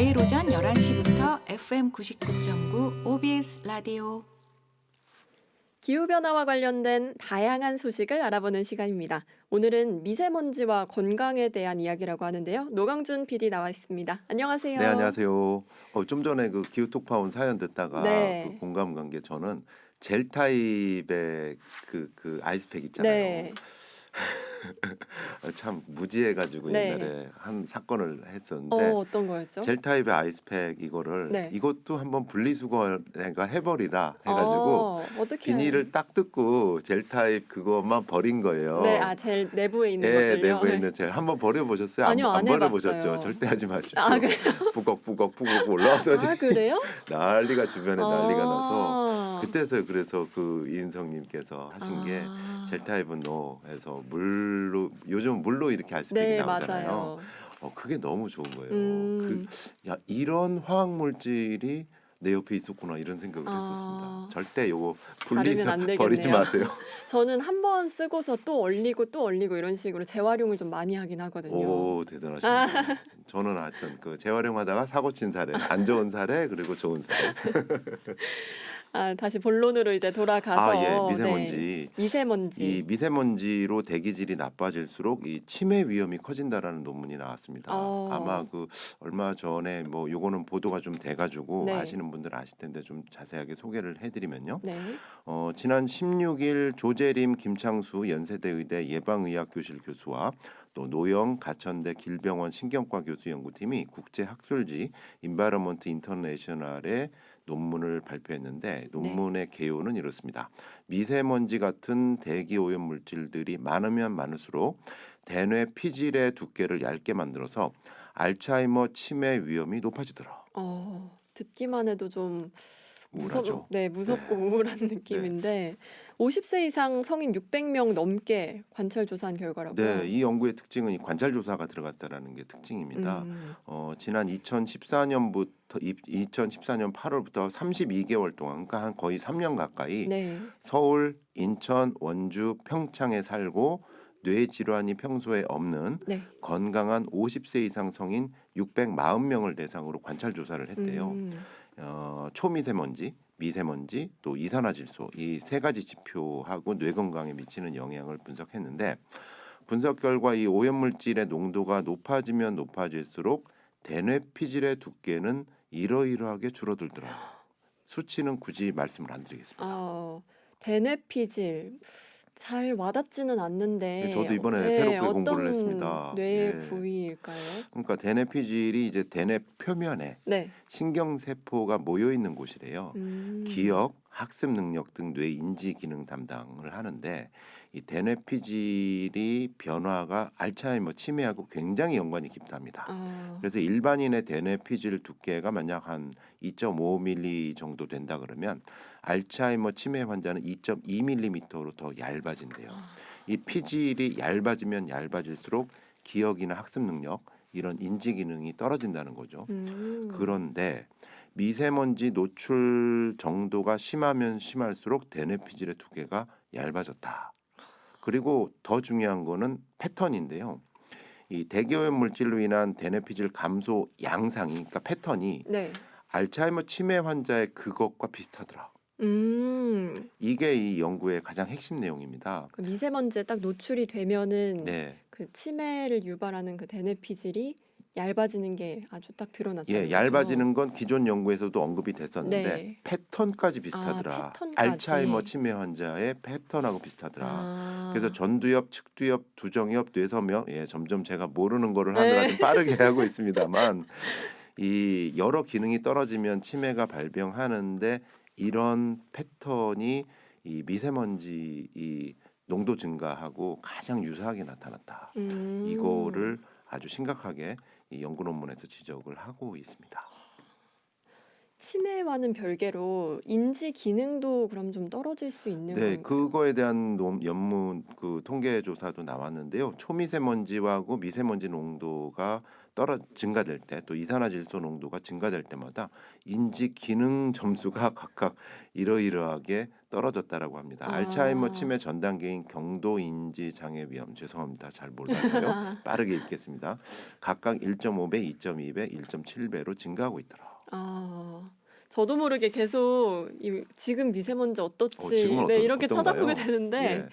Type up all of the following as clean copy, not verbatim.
매일 오전 11시부터 FM 99.9 OBS 라디오. 기후변화와 관련된 다양한 소식을 알아보는 시간입니다. 오늘은 미세먼지와 건강에 대한 이야기라고 하는데요. 노강준 PD 나와 있습니다. 안녕하세요. 네, 안녕하세요. 좀 전에 그 기후톡파 온 사연 듣다가 네. 그 공감 간 게 저는 젤 타입의 그 아이스팩 있잖아요. 네. 참 무지해가지고 네. 옛날에 한 사건을 했었는데 어떤 거였죠? 젤 타입의 아이스팩 이거를 네. 이것도 한번 분리수거가 해버리라 해가지고 어떻게 비닐을 딱 뜯고 젤 타입 그것만 버린 거예요. 네, 젤 내부에 있는 예, 것들요. 내부에 있는 젤 한번 버려보셨어요? 아니요, 안 버려보셨죠? 해봤어요. 절대 하지 마십시오. 아, 그래요? 뿌걱 올라오더니 아, 그래요? 난리가 주변에 난리가 나서 아. 그때서 그래서 그 이인성님께서 하신 게 젤 타입은 노해서 물로 요즘 물로 이렇게 아이스팩이 네, 나오잖아요. 맞아요. 그게 너무 좋은 거예요. 음. 이런 화학 물질이 내 옆에 있었구나 이런 생각을 아. 했었습니다. 절대 요거 다르면 안 되겠네요. 버리지 마세요. 저는 한 번 쓰고서 또 얼리고 이런 식으로 재활용을 좀 많이 하긴 하거든요. 오, 대단하십니다. 저는 하여튼 그 재활용하다가 사고 친 사례, 안 좋은 사례 그리고 좋은 사례. 다시 본론으로 이제 돌아가서 미세먼지. 네. 미세먼지. 이 미세먼지로 대기질이 나빠질수록 이 치매 위험이 커진다라는 논문이 나왔습니다. 아마 그 얼마 전에 뭐 요거는 보도가 좀 돼가지고 네. 아시는 분들 아실 텐데 좀 자세하게 소개를 해드리면요. 네. 지난 16일 조재림 김창수 연세대 의대 예방의학교실 교수와 또 노영 가천대 길병원 신경과 교수 연구팀이 국제학술지 인바이러먼트 인터내셔널의 논문을 발표했는데 논문의 개요는 이렇습니다. 미세먼지 같은 대기 오염 물질들이 많으면 많을수록 대뇌 피질의 두께를 얇게 만들어서 알츠하이머 치매 위험이 높아지더라. 듣기만 해도 좀 우울하죠. 무섭고 우울한 느낌인데 50세 이상 성인 600명 넘게 관찰 조사한 결과라고요. 네, 이 연구의 특징은 이 관찰 조사가 들어갔다라는 게 특징입니다. 지난 2014년 8월부터 32개월 동안, 그러니까 한 거의 3년 가까이 네. 서울, 인천, 원주, 평창에 살고 뇌 질환이 평소에 없는 네. 건강한 50세 이상 성인 640명을 대상으로 관찰 조사를 했대요. 초미세먼지, 미세먼지, 또 이산화질소 이 세 가지 지표하고 뇌 건강에 미치는 영향을 분석했는데 분석 결과 이 오염물질의 농도가 높아지면 높아질수록 대뇌 피질의 두께는 이러이러하게 줄어들더라. 수치는 굳이 말씀을 안 드리겠습니다. 대뇌 피질 잘 와닿지는 않는데 저도 이번에 새롭게 공부를 어떤 했습니다. 뇌 부위일까요? 그러니까 대뇌 피질이 이제 대뇌 표면에 네. 신경세포가 모여 있는 곳이래요. 기억, 학습 능력 등 뇌 인지 기능 담당을 하는데 이 대뇌 피질이 변화가 알츠하이머 치매하고 굉장히 연관이 깊답니다. 그래서 일반인의 대뇌 피질 두께가 만약 한 2.5mm 정도 된다 그러면 알츠하이머 치매 환자는 2.2mm로 더 얇아진대요. 이 피질이 얇아지면 얇아질수록 기억이나 학습 능력 이런 인지 기능이 떨어진다는 거죠. 그런데 미세먼지 노출 정도가 심하면 심할수록 대뇌 피질의 두께가 얇아졌다. 그리고 더 중요한 거는 패턴인데요. 이 대기오염 물질로 인한 대뇌 피질 감소 양상이, 그러니까 패턴이 알츠하이머 치매 환자의 그것과 비슷하더라. 이게 이 연구의 가장 핵심 내용입니다. 그 미세먼지에 딱 노출이 되면은 네. 그 치매를 유발하는 그 대뇌 피질이 얇아지는 게 아주 딱 드러났다는 거죠. 얇아지는 건 기존 연구에서도 언급이 됐었는데 네. 패턴까지 비슷하더라. 패턴까지. 알츠하이머 치매 환자의 패턴하고 비슷하더라. 그래서 전두엽, 측두엽, 두정엽, 뇌섬엽 점점 제가 모르는 거를 하느라 좀 빠르게 하고 있습니다만 이 여러 기능이 떨어지면 치매가 발병하는데 이런 패턴이 이 미세먼지 이 농도 증가하고 가장 유사하게 나타났다. 이거를 아주 심각하게 이 연구 논문에서 지적을 하고 있습니다. 치매와는 별개로 인지 기능도 그럼 좀 떨어질 수 있는 네, 건가요? 그거에 대한 연문 통계 조사도 나왔는데요. 초미세먼지하고 미세먼지 농도가 증가될 때, 또 이산화질소 농도가 증가될 때마다 인지 기능 점수가 각각 이러이러하게 떨어졌다라고 합니다. 알츠하이머 아. 치매 전 단계인 경도 인지 장애 위험, 죄송합니다. 잘 몰라서요. 빠르게 읽겠습니다. 각각 1.5배, 2.2배, 1.7배로 증가하고 있더라. 아, 저도 모르게 계속 지금 미세먼지 어떻지? 지금은 네, 이렇게 어떤가요? 찾아보게 되는데 예,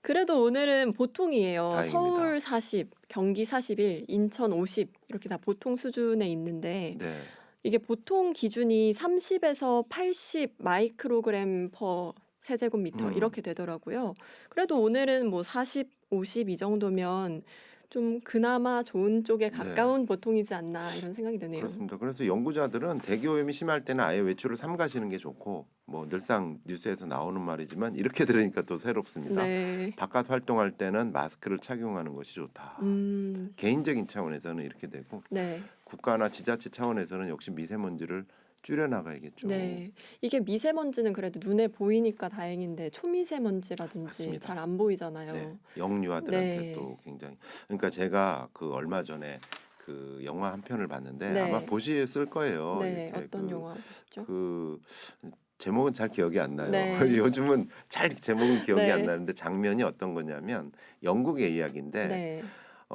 그래도 오늘은 보통이에요. 다행입니다. 서울 40, 경기 41, 인천 50 이렇게 다 보통 수준에 있는데 네. 이게 보통 기준이 30에서 80 마이크로그램 퍼 세제곱미터 이렇게 되더라고요. 그래도 오늘은 뭐 40, 50 이 정도면 좀 그나마 좋은 쪽에 가까운 보통이지 않나 이런 생각이 드네요. 그렇습니다. 그래서 연구자들은 대기오염이 심할 때는 아예 외출을 삼가시는 게 좋고, 뭐 늘상 뉴스에서 나오는 말이지만 이렇게 들으니까 또 새롭습니다. 네. 바깥 활동할 때는 마스크를 착용하는 것이 좋다. 개인적인 차원에서는 이렇게 되고, 네. 국가나 지자체 차원에서는 역시 미세먼지를 줄여나가야겠죠. 네. 이게 미세먼지는 그래도 눈에 보이니까 다행인데 초미세먼지라든지 맞습니다. 잘 안 보이잖아요. 네, 영유아들한테 네. 또 굉장히. 그러니까 제가 그 얼마 전에 그 영화 한 편을 봤는데 네. 아마 보셨을 거예요. 네. 이렇게 어떤 영화 보셨죠? 그 제목은 잘 기억이 안 나요. 네. 요즘은 잘 제목은 기억이 네. 안 나는데 장면이 어떤 거냐면 영국의 이야기인데 네.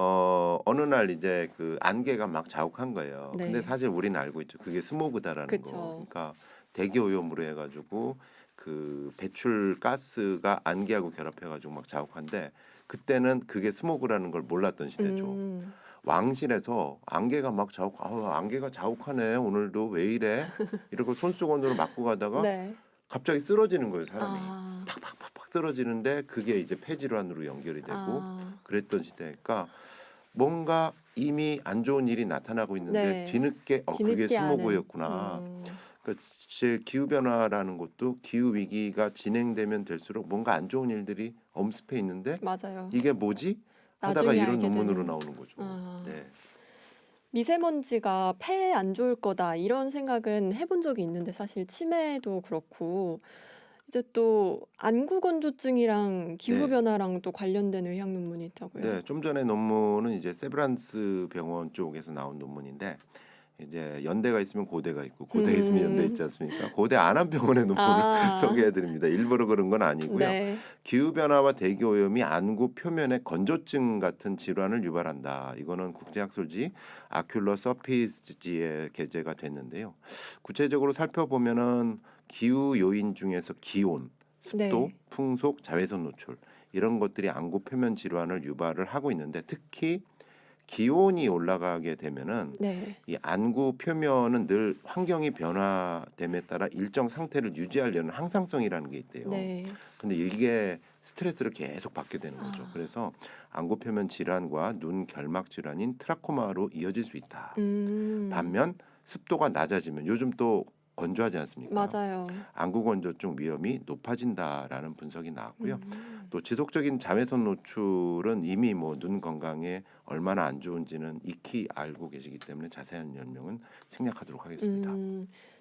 어느 날 이제 그 안개가 막 자욱한 거예요. 네. 근데 사실 우리는 알고 있죠. 그게 스모그다라는 그쵸. 거. 그러니까 대기 오염으로 해가지고 그 배출 가스가 안개하고 결합해가지고 막 자욱한데 그때는 그게 스모그라는 걸 몰랐던 시대죠. 왕실에서 안개가 막 안개가 자욱하네 오늘도 왜 이래 이러고 손수건으로 맞고 가다가 네. 갑자기 쓰러지는 거예요 사람이. 아. 팍팍팍팍 쓰러지는데 그게 이제 폐질환으로 연결이 되고 아. 그랬던 시대니까 뭔가 이미 안 좋은 일이 나타나고 있는데 네. 뒤늦게 그게 뒤늦게 아는. 스모그였구나. 그러니까 제 기후 변화라는 것도 기후 위기가 진행되면 될수록 뭔가 안 좋은 일들이 엄습해 있는데 맞아요. 이게 뭐지? 하다가 나중에 이런 알게 논문으로 되는. 나오는 거죠. 아. 네. 미세먼지가 폐에 안 좋을 거다 이런 생각은 해본 적이 있는데 사실 치매도 그렇고 이제 또 안구건조증이랑 기후 네. 변화랑 또 관련된 의학 논문이 있다고요. 네, 좀 전에 논문은 이제 세브란스 병원 쪽에서 나온 논문인데 이제 연대가 있으면 고대가 있고 고대 있으면 연대 있지 않습니까? 고대 안암병원의 논문을 아. 소개해드립니다. 일부러 그런 건 아니고요. 네. 기후 변화와 대기 오염이 안구 표면의 건조증 같은 질환을 유발한다. 이거는 국제학술지 아큘러 서피스지에 게재가 됐는데요. 구체적으로 살펴보면은 기후 요인 중에서 기온, 습도, 네. 풍속, 자외선 노출 이런 것들이 안구 표면 질환을 유발을 하고 있는데 특히 기온이 올라가게 되면은 네. 이 안구 표면은 늘 환경이 변화됨에 따라 일정 상태를 유지하려는 항상성이라는 게 있대요. 네. 근데 이게 스트레스를 계속 받게 되는 거죠. 아. 그래서 안구 표면 질환과 눈 결막 질환인 트라코마로 이어질 수 있다. 반면 습도가 낮아지면 요즘 또 건조하지 않습니까? 맞아요. 안구 건조증 위험이 높아진다라는 분석이 나왔고요. 또 지속적인 자외선 노출은 이미 뭐 눈 건강에 얼마나 안 좋은지는 익히 알고 계시기 때문에 자세한 설명은 생략하도록 하겠습니다.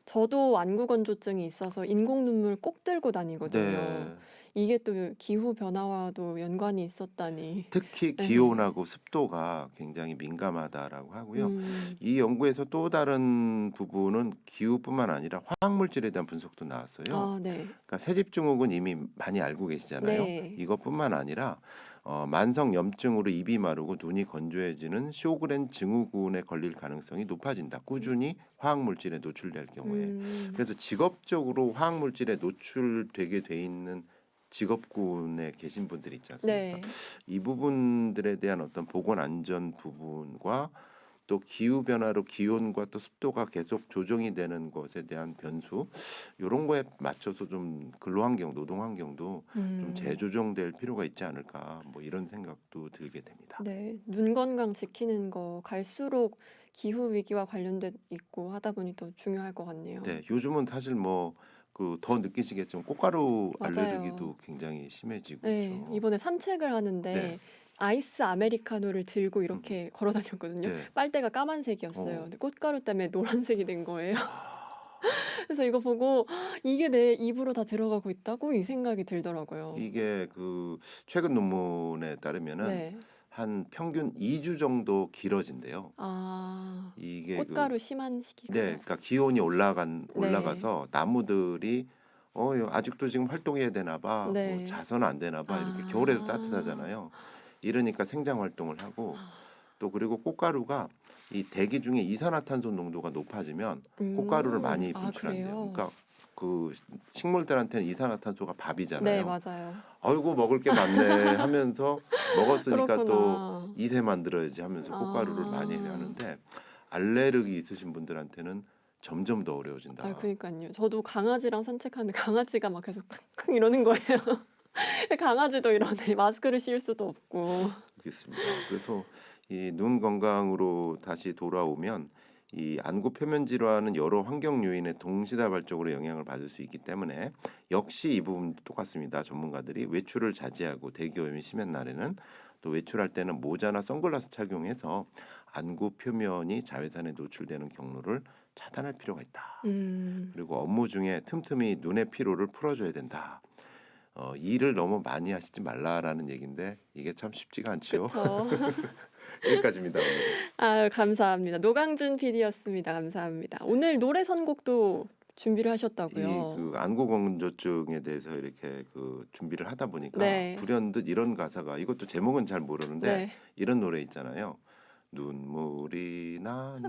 저도 안구건조증이 있어서 인공 눈물 꼭 들고 다니거든요. 네. 이게 또 기후 변화와도 연관이 있었다니. 특히 네. 기온하고 습도가 굉장히 민감하다라고 하고요. 이 연구에서 또 다른 부분은 기후뿐만 아니라 화학물질에 대한 분석도 나왔어요. 아, 네. 그러니까 세집 증후군 이미 많이 알고 계시잖아요. 네. 이것뿐만 아니라 만성 염증으로 입이 마르고 눈이 건조해지는 쇼그렌 증후군에 걸릴 가능성이 높아진다. 꾸준히 화학물질에 노출될 경우에. 그래서 직업적으로 화학물질에 노출되게 돼 있는 직업군에 계신 분들이 있지 않습니까? 네. 이 부분들에 대한 어떤 보건 안전 부분과 또 기후 변화로 기온과 또 습도가 계속 조정이 되는 것에 대한 변수 이런 거에 맞춰서 좀 근로 환경, 노동 환경도 좀 재조정될 필요가 있지 않을까 뭐 이런 생각도 들게 됩니다. 네. 눈 건강 지키는 거 갈수록 기후 위기와 관련돼 있고 하다 보니 더 중요할 것 같네요. 네, 요즘은 사실 뭐 그 더 느끼시겠지만 꽃가루 맞아요. 알레르기도 굉장히 심해지고 네. 있죠. 이번에 산책을 하는데 네. 아이스 아메리카노를 들고 이렇게 걸어 다녔거든요. 네. 빨대가 까만색이었어요. 어. 근데 꽃가루 때문에 노란색이 된 거예요. 그래서 이거 보고 이게 내 입으로 다 들어가고 있다고 이 생각이 들더라고요. 이게 그 최근 논문에 따르면은 네. 한 평균 2주 정도 길어진대요. 아, 이게 꽃가루 심한 네, 시기가요? 그러니까 기온이 네. 올라가서 나무들이 아직도 지금 활동해야 되나 봐, 뭐 네. 자선 안 되나 봐, 이렇게 겨울에도 아, 따뜻하잖아요. 이러니까 생장 활동을 하고 아, 또 그리고 꽃가루가 이 대기 중에 이산화탄소 농도가 높아지면 꽃가루를 많이 아, 분출한대요. 그래요? 그러니까 그 식물들한테는 이산화탄소가 네, 밥이잖아요. 맞아요. 아이고 먹을 게 많네 하면서 먹었으니까 또 그렇구나. 이세 만들어야지 하면서 꽃가루를 많이 아, 하는데 알레르기 있으신 분들한테는 점점 더 아, 어려워진다. 그니까요. 저도 강아지랑 산책하는데 강아지가 막 계속 킁킁 이러는 거예요. 강아지도 이러네. 마스크를 씌울 수도 없고. 그렇습니다. 그래서 이 눈 건강으로 다시 돌아오면 이 안구 표면 질환은 여러 환경 요인에 동시다발적으로 영향을 받을 수 있기 때문에 역시 이 부분도 똑같습니다. 전문가들이 외출을 자제하고 대기오염이 심한 날에는 또 외출할 때는 모자나 선글라스 착용해서 안구 표면이 자외선에 노출되는 경로를 차단할 필요가 있다. 그리고 업무 중에 틈틈이 눈의 피로를 풀어줘야 된다. 일을 너무 많이 하시지 말라라는 얘기인데 이게 참 쉽지가 않죠. 그쵸. 여기까지입니다. 오늘. 아, 감사합니다. 노강준 PD였습니다. 감사합니다. 오늘 노래 선곡도 준비를 하셨다고요? 이 그 안구 건조증에 대해서 이렇게 그 준비를 하다 보니까 네. 불현듯 이런 가사가 이것도 제목은 잘 모르는데 네. 이런 노래 있잖아요. 눈물이 난다.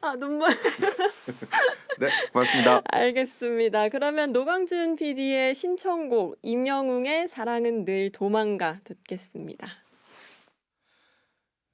아, 눈물. 네, 고맙습니다. 알겠습니다. 그러면 노강준 PD의 신청곡 임영웅의 사랑은 늘 도망가 듣겠습니다.